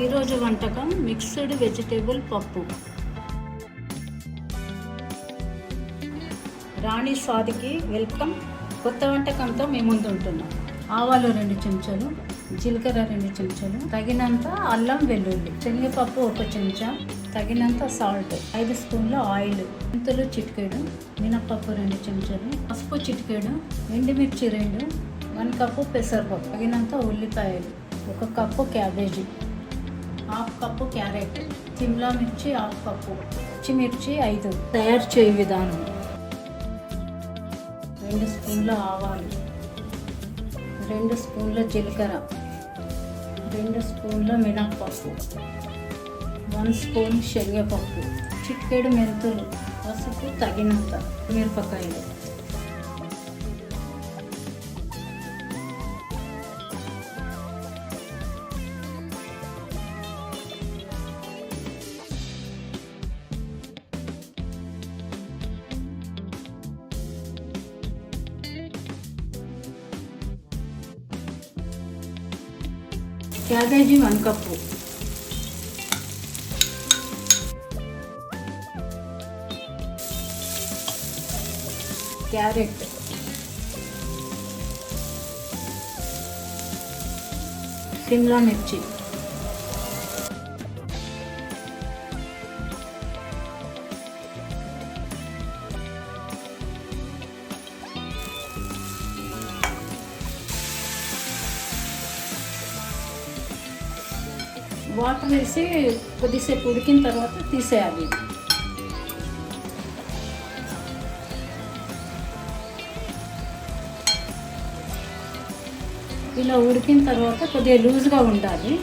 ఈరోజు వంటకం mixed vegetable పప్పు. రాణి స్వాదికి వెల్కమ్. కొత్త వంటకంతో మేము ముందు ఉంటున్నాం. ఆవాలు 2 చెంచాలు, జీలకర్ర 2 చెంచాలు, తగినంత అల్లం వెల్లుల్లి, శనగపప్పు 1 చెంచా, తగినంత సాల్ట్, 5 స్పూన్ల ఆయిల్, మెంతులు చిటికెడు, మినపప్పు 2 చెంచాలు, పసుపు చిటికెడు, ఎండుమిర్చి 2, 1 కప్పు పెసరపప్పు, తగినంత ఉల్లిపాయలు, 1 cup cabbage, 1/2 cup carrot, Simla మిర్చి 1/2 కప్పు, పచ్చిమిర్చి 5. తయారు చేయ విధానం: 2 స్పూన్ల ఆవాలు, 2 స్పూన్ల జీలకర్ర, 2 స్పూన్ల మినప్పప్పు, 1 స్పూన్ శనగపప్పు, చిటికెడు మెంతులు, పసుపు తగినంత, మిరపకాయలు. క్యాబేజీ 1 కప్పు, క్యారెట్, సిమ్లా మిర్చి, వాటర్ వేసి కొద్దిసేపు ఉడికిన తర్వాత తీసేయాలి. ఇలా ఉడికిన తర్వాత కొద్దిగా లూజ్గా ఉండాలి.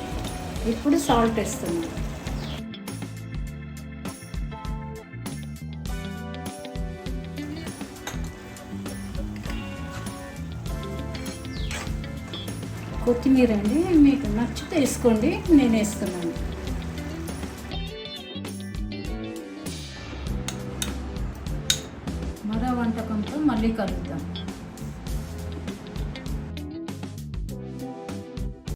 ఇప్పుడు సాల్ట్ వేస్తున్నాం. కొత్తిమీర అండి, మీకు నచ్చితే వేసుకోండి, నేను వేస్తున్నాను. మరో వంటకంతో మళ్ళీ కలుద్దాం.